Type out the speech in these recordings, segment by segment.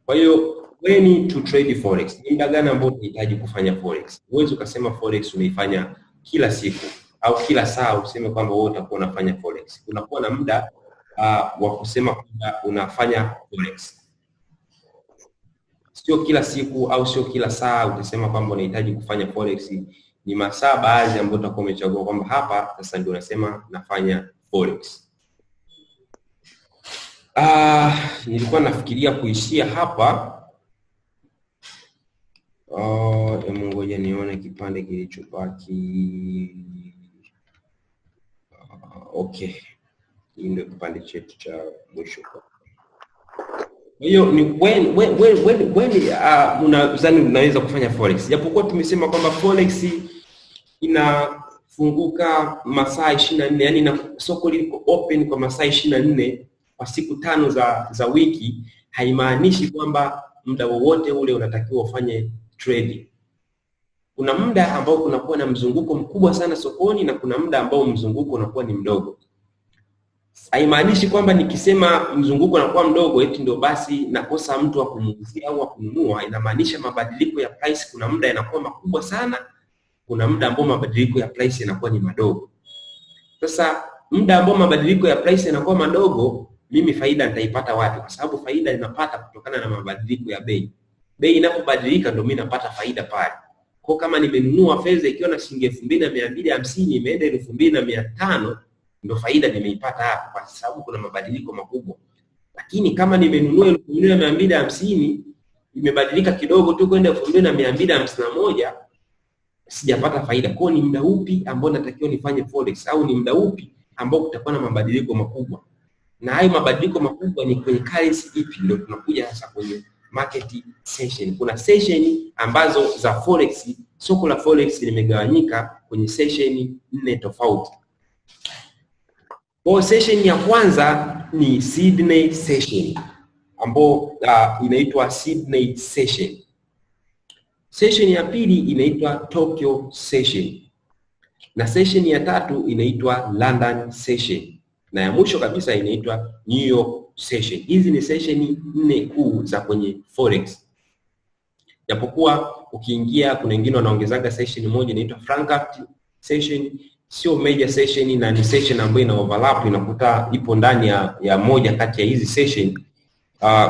Kwa hiyo when to trade forex, ni muda gani ambao unahitaji kufanya forex? Huwezi ukasema forex unaifanya kila siku au kila saa useme kwamba wewe utakuwa unafanya forex. Unakuwa na muda wa kusema kwamba unafanya forex. Sio kila siku au sio kila saa utasema kwamba unahitaji kufanya forex. Ni masaa baadhi ambayo utakuwa umechagua kwamba hapa sasa ndio unasema nafanya forex. Nilikuwa nafikiria kuishia hapa. Ngoja nione kipande kilichobaki. Okay. Hii ndio kipande chetu cha mwisho. Hiyo ni when unaweza kufanya forex. Japokuwa tumesema kwamba forex inafunguka masaa 24, yani na soko liko open kwa masaa 24 kwa siku 5 za wiki, haimaanishi kwamba muda wowote ule unatakiwa ufanye trade. Kuna muda ambao kunakuwa na mzunguko mkubwa sana sokoni na kuna muda ambao mzunguko unakuwa ni mdogo. Haimaanishi kwamba nikisema mzunguko unakuwa mdogo eti ndio basi nakosa mtu wa kumuuzia au wa kununua. Inamaanisha mabadiliko ya price kuna muda yanakuwa makubwa sana, kuna muda ambao mabadiliko ya price yanakuwa ni madogo. Sasa muda ambao mabadiliko ya price yanakuwa madogo, mimi faida nitaipata wapi? Kwa sababu faida ninapata kutokana na mabadiliko ya bei. Bei inapobadilika ndio mimi napata faida pale. Kwa kama nimenunua fedha ikiwa na shilingi 2250 imeenda 2500, ndio faida nimeipata hapo kwa sababu kuna mabadiliko makubwa. Lakini kama nimenunua 2250 imebadilika kidogo tu kwenda 2251, sijapata faida. Kwa ni muda upi ambao natakiwa nifanye forex, au ni muda upi ambao kutakuwa na mabadiliko makubwa? Na hayo mabadiliko makubwa ni kwenye currency ipi? Ndio tunakuja sasa kwenye market session. Kuna session ambazo za forex, soko la forex limegawanyika kwenye session 4 tofauti. Kwa session ya kwanza ni Sydney session ambayo inaitwa Sydney session. Session ya pili inaitwa Tokyo session. Na session ya tatu inaitwa London session. Na ya mwisho kabisa inaitwa New York session. Hizi ni session 4 kuu za kwenye forex. Japokuwa ukiingia kuna wengine wanaongezaga session moja inaitwa Frankfurt session, sio major session na ni session ambayo ina overlap, inakuta ipo ndani ya moja kati ya hizi session.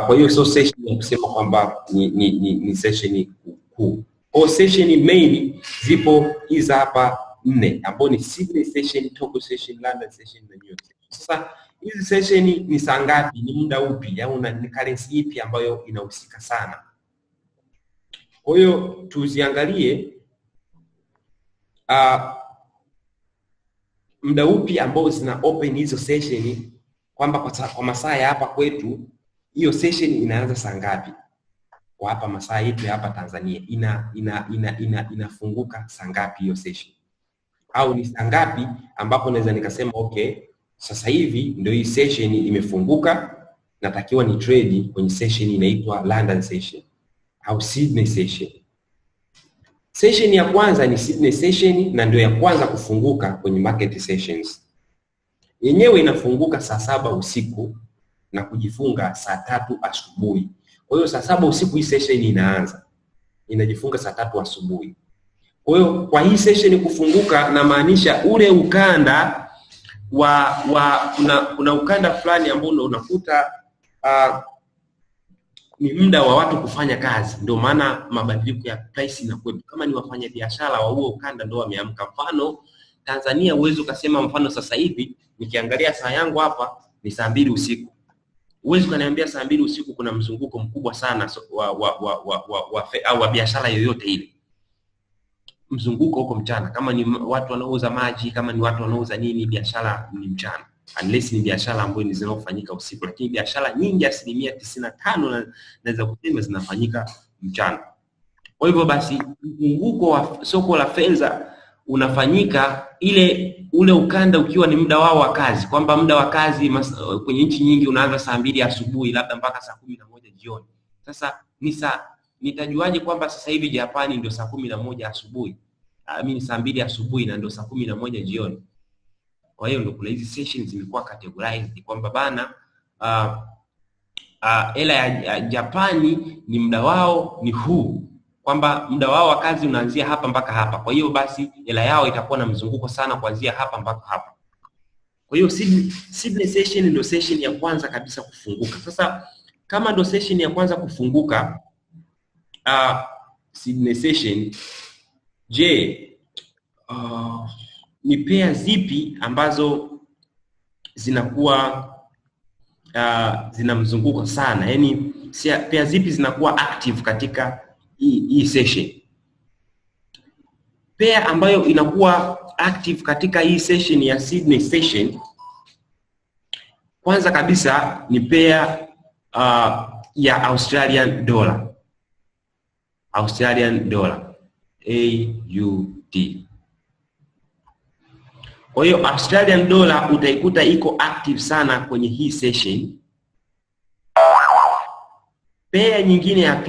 Kwa hiyo sio session ya kusema kwamba ni session kuu. Kwa session main zipo hizi hapa 4 ambapo ni Sydney session, Tokyo session, London session na New York session. Sasa hizi session ni saa ngapi, ni muda upi, au ni currency ipi ambayo inahusika sana? Kwa hiyo tuziangalie muda upi ambao zina open hizo session, kwamba kwa masaa ya hapa kwetu hiyo session inaanza saa ngapi. Kwa hapa masaa yetu hapa Tanzania inafunguka saa ngapi hiyo session, au ni saa ngapi ambapo naweza nikasema okay, sasa hivi ndio hii session imefunguka, natakiwa ni trade kwenye session inaitwa London session au Sydney session. Session ya kwanza ni Sydney session na ndio ya kwanza kufunguka kwenye market sessions. Yenyewe inafunguka saa 7 usiku na kujifunga saa 3 asubuhi. Kwa hiyo saa 7 usiku hii session inaanza, inajifunga saa 3 asubuhi. Kwa hiyo kwa hii session kufunguka na maanisha ule ukanda kuna ukanda fulani ambao unakuta ni muda wa watu kufanya kazi, ndio maana mabadiliko ya price inakuwa. Kama ni wafanya biashara wa huo ukanda ndio wameamka. Mfano Tanzania uwezo ukasema, mfano sasa hivi nikiangalia saa yangu hapa ni saa 2 usiku. Uwezo kaniambia saa 2 usiku kuna mzunguko mkubwa sana wa biashara yoyote ile. Mzunguko huko mchana. Kama ni watu wanaouza maji, kama ni watu wanaouza nini, biashara ni mchana. Unless ni biashara ambayo zinazofanyika usiku, lakini biashara nyingi 95% naweza kusema zinafanyika mchana. Kwa hivyo basi mzunguko wa soko la fedha unafanyika ule ukanda ukiwa ni muda wao wa kazi, kwamba muda wa kazi kwenye nchi nyingi unaanza saa 2 asubuhi labda mpaka saa 11 jioni. Sasa nitajuaje kwamba sasa hivi Japani ndio saa 11 asubuhi? Mimi saa 2 asubuhi na ndio saa 11 jioni. Kwa hiyo ndio kuna hizi sessions zimekuwa categorized kwamba bana hela ya Japani ni muda wao ni huu, kwamba muda wao wa kazi unaanzia hapa mpaka hapa. Kwa hiyo basi hela yao itakuwa na mzunguko sana kuanzia hapa mpaka hapa. Kwa hiyo Sydney session ndio session ya kwanza kabisa kufunguka. Sasa kama ndio session ya kwanza kufunguka Sydney session, je, ni pair zipi ambazo zinakuwa zina mzunguko sana? Yaani pair zipi zinakuwa active katika hii session? Pair ambayo inakuwa active katika hii session ya Sydney session, kwanza kabisa ni pair ya Australian dollar. Australian dollar, AUD. Kwa hiyo Australian dollar utaikuta iko active sana kwenye hii session. Pair nyingine ya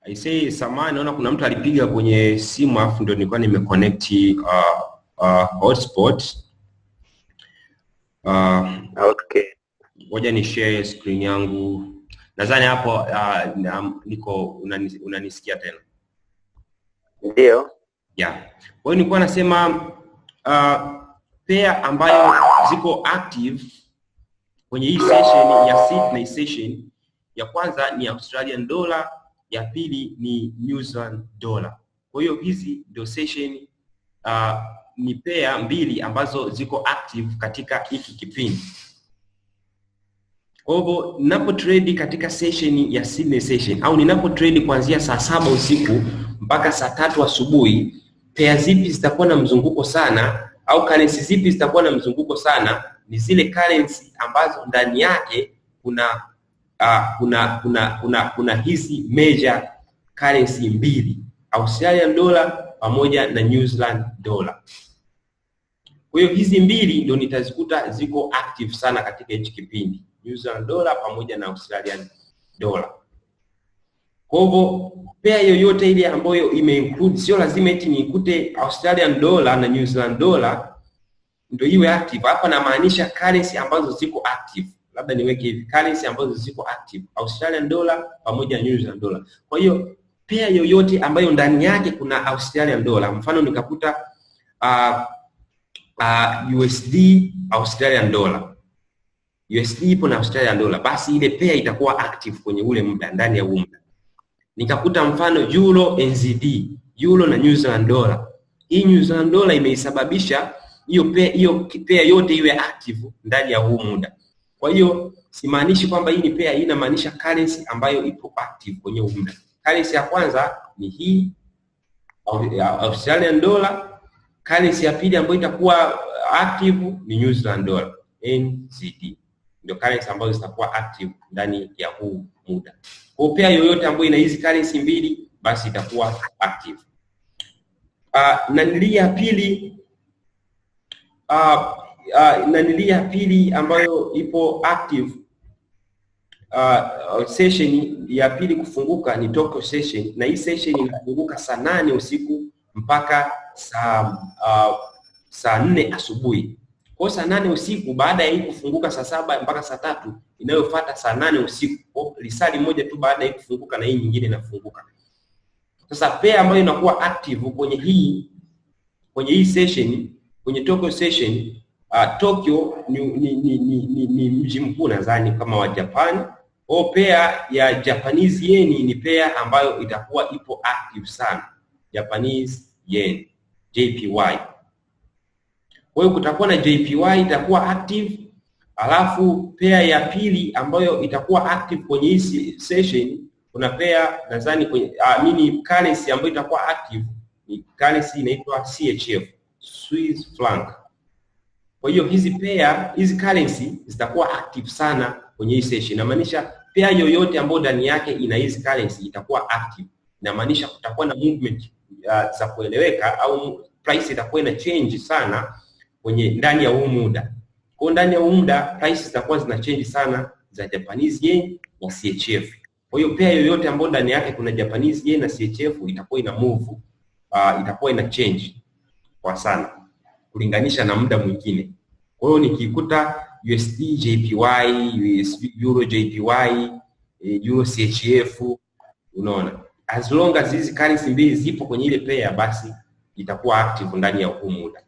I say samani, naona kuna mtu alipiga kwenye simu afu ndio nilikuwa nimeconnect hotspot. Okay. Ngoja ni share screen yangu. Nadhani hapo niko unanisikia tena. Ndio. Yeah. Kwa hiyo nilikuwa nasema pair ambayo ziko active kwenye hii session ya Sydney session, ya kwanza ni Australian dollar, ya pili ni New Zealand dollar. Kwa hiyo hizi ndio session ni pair mbili ambazo ziko active katika hiki kipindi. Kwa hivyo ninapo trade katika session ya Sydney session, au ninapo trade kuanzia saa 7 usiku mpaka saa 3 asubuhi, pair zipi zitakuwa na mzunguko sana, au currency zipi zitakuwa na mzunguko sana? Ni zile currency ambazo ndani yake kuna hizi major currency mbili, Australian dollar pamoja na New Zealand dollar. Kwa hiyo hizi mbili ndio nitazikuta ziko active sana katika hichi kipindi, New Zealand dollar pamoja na Australian dollar. Kwa hivyo pair yoyote ile ambayo imeinclude, sio lazima eti nikute Australian dollar na New Zealand dollar ndio iwe active. Hapa na maanisha currency ambazo ziko active. Labda niweke hivi, currency ambazo ziko active, Australian dollar pamoja na New Zealand dollar. Kwa hiyo pair yoyote ambayo ndani yake kuna Australian dollar, mfano nikakuta USD Australian dollar, USD ipo na Australian dollar, basi ile pair itakuwa active kwenye ule muda, ndani ya muda. Nikakuta mfano Euro NZD, Euro na New Zealand dollar, hii New Zealand dollar imeisababisha hiyo pair yote iwe active ndani ya huu muda. Kwa hiyo simaanishi kwamba hii ni pair, hii inamaanisha currency ambayo ipo active kwenye huu muda. Currency ya kwanza ni hii Australian dollar, currency ya pili ambayo itakuwa active ni New Zealand dollar, NZD. Ndio currency ambazo zitakuwa active ndani ya huu muda. Kwa pair yoyote ambayo ina hizi currency mbili basi itakuwa active. Nanilia pili ambayo ipo active, session ya pili kufunguka ni Tokyo session, na hii session inafunguka saa 8 usiku mpaka saa 4 asubuhi. Kwa saa 8 usiku, baada ya hii kufunguka saa 7 mpaka saa 3, inayofuata saa 8 usiku, lisali moja tu baada ya hii kufunguka na hii nyingine inafunguka. Sasa pair ambayo inakuwa active kwenye hii session, kwenye Tokyo session, Tokyo ni mji mkuu nadhani kama wa Japan. Kwa pair ya Japanese yen ni pair ambayo itakuwa ipo active sana, Japanese yen, JPY. Kwa hiyo kutakuwa na JPY itakuwa active, alafu pair ya pili ambayo itakuwa active kwenye hii session, kuna pair nadhani kwenye currency ambayo itakuwa active ni currency inaitwa CHF, Swiss franc. Kwa hiyo hizi currency zitakuwa active sana kwenye hii session. Inamaanisha pair yoyote ambayo ndani yake ina hizi currency itakuwa active. Inamaanisha kutakuwa na movement za kueleweka, au price itakuwa ina change sana kwenye ndani ya huu muda. Kwa ndani ya huu muda prices zitakuwa zina change sana za Japanese yen na CHF. Kwa hiyo pair yoyote ambayo ndani yake kuna Japanese yen na CHF itakuwa ina move, itakuwa ina change kwa sana kulinganisha na muda mwingine. Kwa hiyo nikikuta USD JPY, Euro JPY, Euro CHF, unaona, as long as hizi currency mbili zipo kwenye ile pair, basi itakuwa active ndani ya huu muda.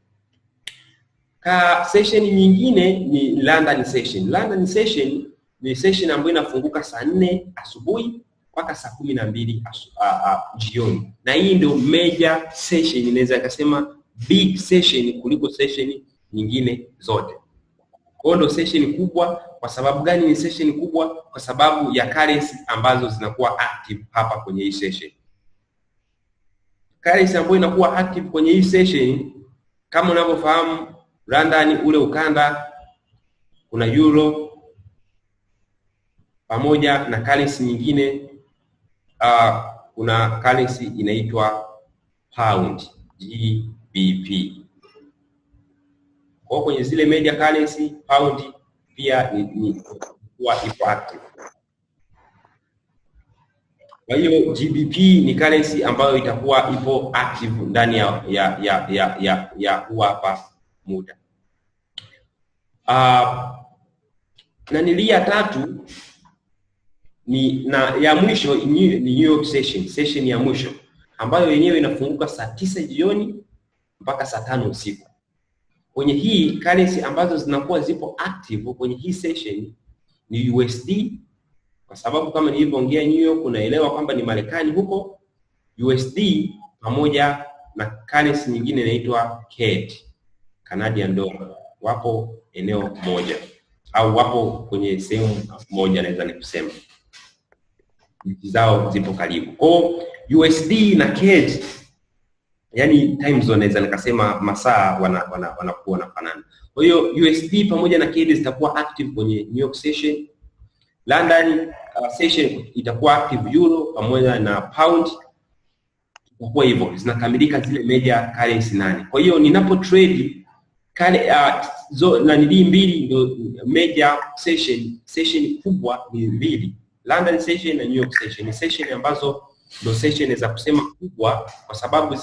Session nyingine ni London session. London session ni session ambayo inafunguka saa 4 asubuhi mpaka saa 12 jioni. Na hii ndio major session, inaweza kusema big session kuliko session nyingine zote. Kwa hiyo session kubwa. Kwa sababu gani ni session kubwa? Kwa sababu ya currency ambazo zinakuwa active hapa kwenye hii session. Currency ambayo inakuwa active kwenye hii session, kama unavyofahamu, London ule ukanda kuna euro pamoja na currency nyingine, kuna currency inaitwa pound, GBP. Kwa kwenye zile major currency, pound pia ni kuwa ipo active. Kwa hiyo GBP ni currency ambayo itakuwa ipo active ndani ya hapa muda. Na nilia tatu na ya mwisho ni New York session ya mwisho, ambayo yenyewe inafunguka saa 9 jioni mpaka saa 5 usiku. Kwenye hii currency ambazo zinakuwa zipo active kwenye hii session ni USD, kwa sababu kama nilivyoongea New York unaelewa kwamba ni Marekani huko, USD pamoja na currency nyingine inaitwa CAD, Canadian dollar. Wapo eneo moja au wapo kwenye sehemu moja, naweza nikusema nchi zao zipo karibu. Kwa USD na CAD, yani time zone, naweza nikasema masaa wanakuwa wanafanana. Kwa hiyo USD pamoja na CAD zitakuwa active kwenye New York session. London session itakuwa active euro pamoja na pound, itakuwa hivyo, zinakamilika zile major currency 8. Kwa hiyo ninapo trade na nili mbili ndio major session kubwa ni mbili, London session na New York session. Ni session ambazo ndio session za kusema kubwa, kwa sababu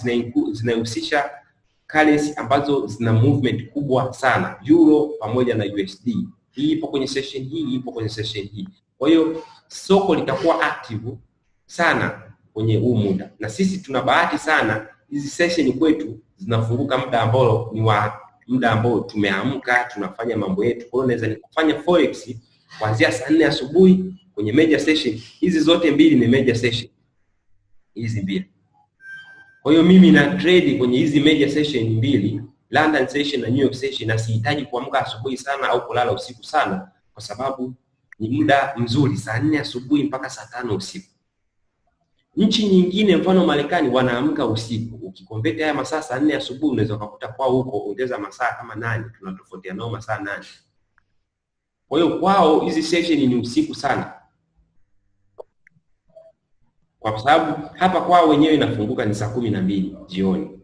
zinahusisha currency ambazo zina movement kubwa sana, euro pamoja na USD. Hii ipo kwenye session hii, ipo kwenye session hii. Kwa hiyo soko litakuwa active sana kwenye huu muda, na sisi tuna bahati sana, hizi session kwetu zinafunguka muda ambao ni wa muda ambao tumeamka tunafanya mambo yetu. Kwa hiyo naweza nikufanya forex kuanzia saa 4 asubuhi kwenye major session. Hizi zote mbili ni major session hizi mbili. Kwa hiyo mimi na trade kwenye hizi major session mbili, London session na New York session, na sihitaji kuamka asubuhi sana au kulala usiku sana, kwa sababu ni muda mzuri, saa 4 asubuhi mpaka saa 5 usiku. Nchi nyingine mfano Marekani wanaamka usiku. Ukikonvert haya masaa saa 4 asubuhi, unaweza kukuta kwao huko ongeza masaa kama 8, tunatofautiana nao masaa 8. Kwa hiyo kwao hizi session ni usiku sana, kwa sababu hapa kwao wenyewe inafunguka ni saa 12 jioni,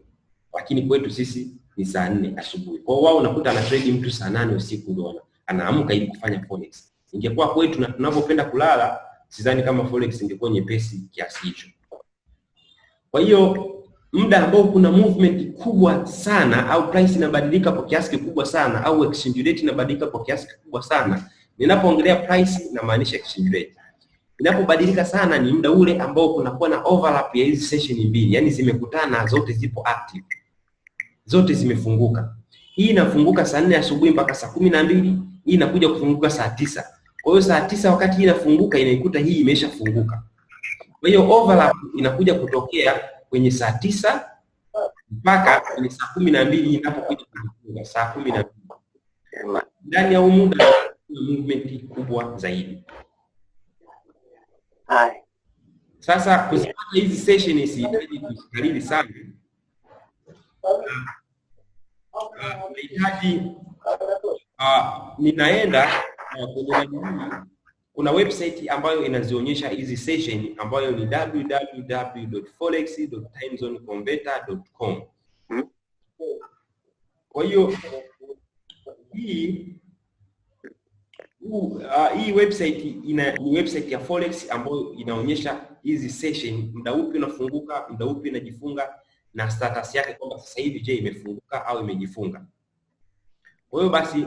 lakini kwetu sisi ni saa 4 asubuhi. Kwa hiyo wao unakuta ana trade mtu saa 8 usiku ndio anaamka ili kufanya forex. Ingekuwa kwetu na tunapopenda kulala, sidhani kama forex ingekuwa nyepesi kiasi hicho. Kwa hiyo muda ambao kuna movement kubwa sana au price inabadilika kwa kiasi kikubwa sana au exchange rate inabadilika kwa kiasi kikubwa sana. Ninapoongelea price na maanisha exchange rate. Inapobadilika sana ni muda ule ambao kunakuwa na overlap ya hizi session mbili, yani zimekutana zote, zipo active, zote zimefunguka. Hii inafunguka saa 4 asubuhi mpaka saa 12, hii inakuja kufunguka saa 9. Kwa hiyo saa 9 wakati hii inafunguka inaikuta hii imeshafunguka. Kwa hiyo overlap inakuja kutokea kwenye saa 9 mpaka kwenye saa 12 inapokuja kufunga saa 12. Ndani ya muda movement kubwa zaidi. Sasa kuzipata hizi session isihitaji kuzikariri sana. Nahitaji ninaenda kwenye kuna website ambayo inazionyesha hizi session ambayo ni www.forex.timezoneconverter.com. Kwa hiyo hii website ni website ya forex ambayo inaonyesha hizi session, muda upi unafunguka, muda upi inajifunga, na status yake kwamba sasa hivi je imefunguka au imejifunga. Kwa hiyo basi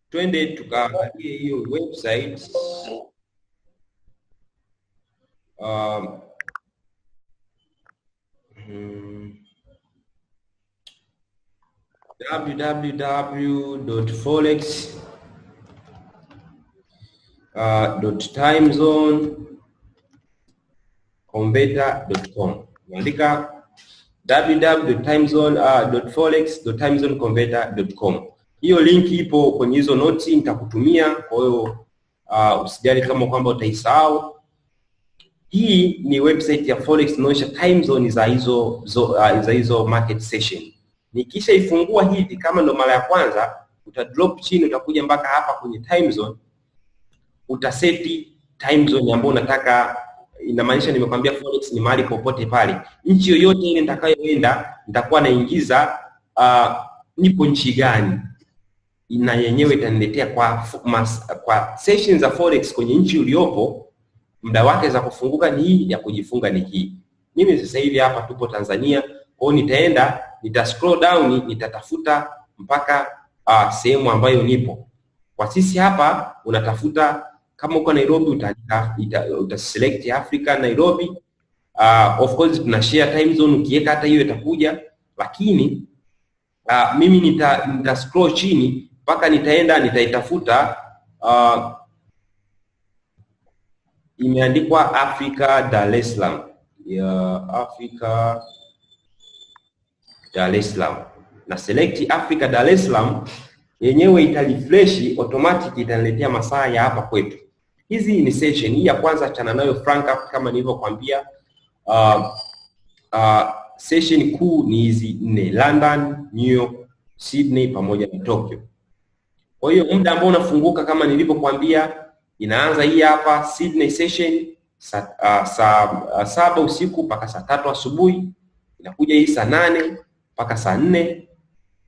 twende tukaangalie hiyo website www.timezoneconverter.com. Andika www.timezoneconverter.com. Hiyo link ipo kwenye hizo notes nitakutumia, kwa hiyo usijali kama kwamba utaisahau. Hii ni website ya Forex inaonyesha time zone za hizo market session. Nikisha ifungua hivi, kama ndo mara ya kwanza, utadrop chini, utakuja mpaka hapa kwenye time zone, utaseti time zone ambayo unataka. Inamaanisha nimekwambia Forex ni mahali popote pale. Nchi yoyote ile nitakayoenda nitakuwa naingiza nipo nchi gani, na yenyewe itaniletea kwa sessions za Forex kwenye nchi uliopo, muda wake za kufunguka ni hii, ya kujifunga ni hii. Mimi sasa hivi hapa tupo Tanzania, kwa hiyo nita scroll down, nitatafuta mpaka sehemu ambayo nipo. Kwa sisi hapa unatafuta, kama uko Nairobi utaselect Africa Nairobi. Of course tuna share time zone, ukiweka hata hiyo itakuja, lakini mimi nita scroll chini mpaka nitaitafuta imeandikwa Africa Dar es Salaam. Africa Dar es Salaam. Na select Africa Dar es Salaam, yenyewe itarefresh automatic, itaniletea masaa ya hapa kwetu. Hizi ni session. Hii ya kwanza achana nayo Frankfurt, kama nilivyokuambia. Session kuu ni hizi 4: London, New York, Sydney pamoja na Tokyo. Kwa hiyo muda ambao unafunguka kama nilivyokuambia, inaanza hii hapa Sydney session saa 7 usiku mpaka saa 3 asubuhi. Inakuja hii saa 8 mpaka saa 4.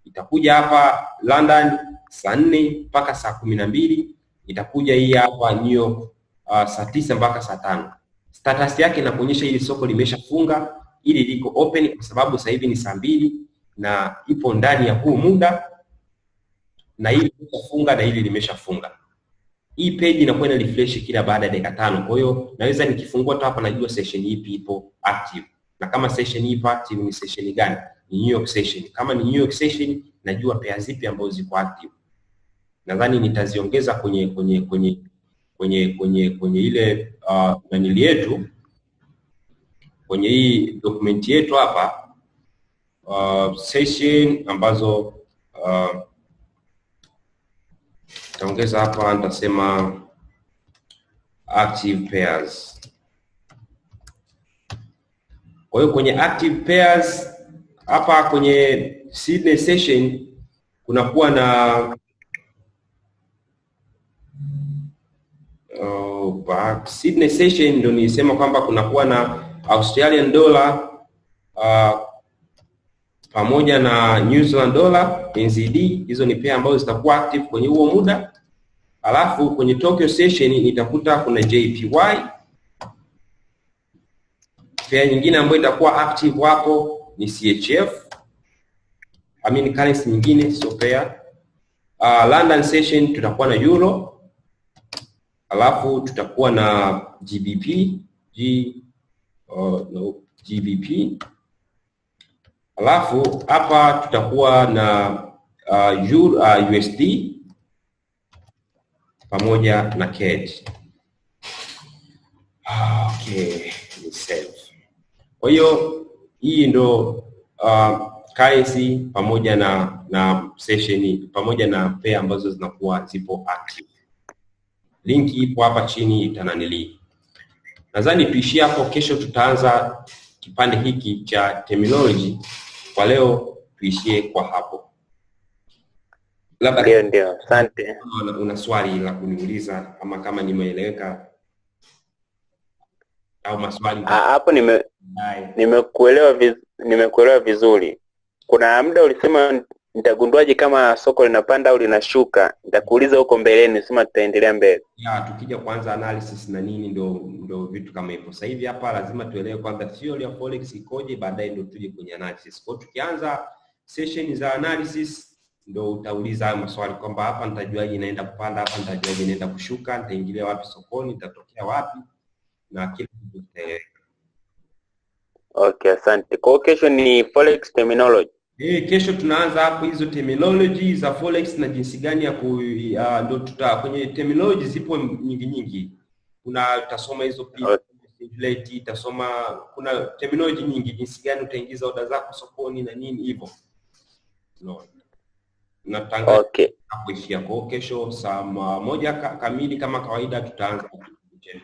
Itakuja hapa London saa 4 mpaka saa 12. Itakuja hii hapa New York saa 9 mpaka saa 5. Status yake inakuonyesha hili soko limeshafunga, ili liko open kwa sababu sasa hivi ni saa 2 na ipo ndani ya huu muda, na hili limeshafunga na hili limeshafunga. Hii page inakuwa ina refresh kila baada ya dakika 5. Kwa hiyo naweza nikifungua tu hapa najua session ipi ipo active. Na kama session ipo active ni session gani? Ni New York session. Kama ni New York session, najua pair zipi ambazo ziko active. Nadhani nitaziongeza kwenye ile nanili yetu, kwenye hii document yetu hapa, session ambazo taongeza hapa, nitasema active pairs. Kwa hiyo kwenye active pairs hapa kwenye Sydney session kunakuwa na Sydney session ndio nilisema kwamba kunakuwa na Australian dollar pamoja na New Zealand dollar NZD. Hizo ni pair ambazo zitakuwa active kwenye huo muda. Alafu kwenye Tokyo session nitakuta kuna JPY. Pair nyingine ambayo itakuwa active hapo ni CHF. Currency nyingine sio pair. London session tutakuwa na euro. Alafu tutakuwa na GBP, GBP. Alafu hapa tutakuwa na USD pamoja na CAD. Okay, ni save. Kwa hiyo hii ndo currency pamoja na session pamoja na pair ambazo zinakuwa zipo active. Linki ipo hapa chini itananili. Nadhani tuishie hapo, kesho tutaanza kipande hiki cha terminology. Kwa leo tuishie kwa hapo. Labda ndio, asante. Una swali la kuniuliza ama kama nimeeleweka au maswali? Hapo nimekuelewa vizuri. Kuna muda ulisema nitagunduaje kama soko linapanda au linashuka? Nitakuuliza huko mbeleni, sema tutaendelea mbele. Tukija kwanza analysis na nini ndio vitu kama hivyo. Sasa hivi hapa lazima tuelewe kwanza theory ya Forex ikoje, baadaye ndio tuje kwenye analysis. Kwa tukianza session za analysis ndio utauliza hayo maswali kwamba hapa nitajuaje inaenda kupanda, hapa nitajuaje inaenda kushuka, nitaingilia wapi sokoni, nitatokea wapi, na kila kitu kitaeleweka. Okay, asante. Kwa kesho ni forex terminology. Kesho tunaanza hapo hizo terminology za forex na jinsi gani ya ndio kwenye terminology zipo nyingi. Kuna utasoma hizo pia simulate, utasoma kuna terminology nyingi, jinsi gani utaingiza order zako sokoni na nini hivyo. No. Natangaza Okay. hapo ishia kwa kesho saa 1 kamili kama kawaida tutaanza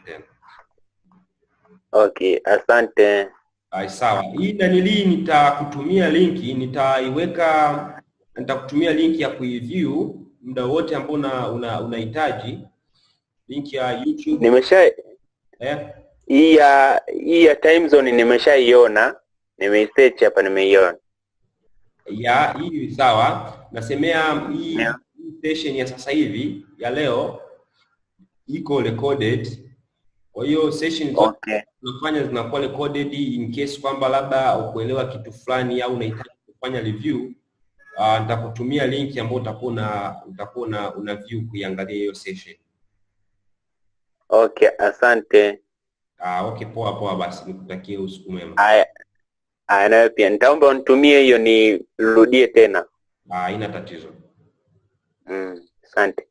tena. Okay, asante. Sawa. Hii danili nitakutumia linki, nitakutumia linki ya kuiview muda wote ambao unahitaji. Link ya YouTube. Hii ya time zone nimeshaiona. Nimesearch hapa nimeiona. Hii sawa. Nasemea hii session ya sasa hivi ya leo iko recorded. Kwa hiyo session tunafanya zinakuwa recorded in case kwamba labda ukuelewa kitu fulani au unahitaji kufanya review, nitakutumia link ambayo utakuwa una view kuiangalia hiyo session. Okay, asante. Okay, poa basi nikutakie usiku mwema. Haya, na pia nitaomba unitumie hiyo nirudie tena. Haina tatizo. Asante.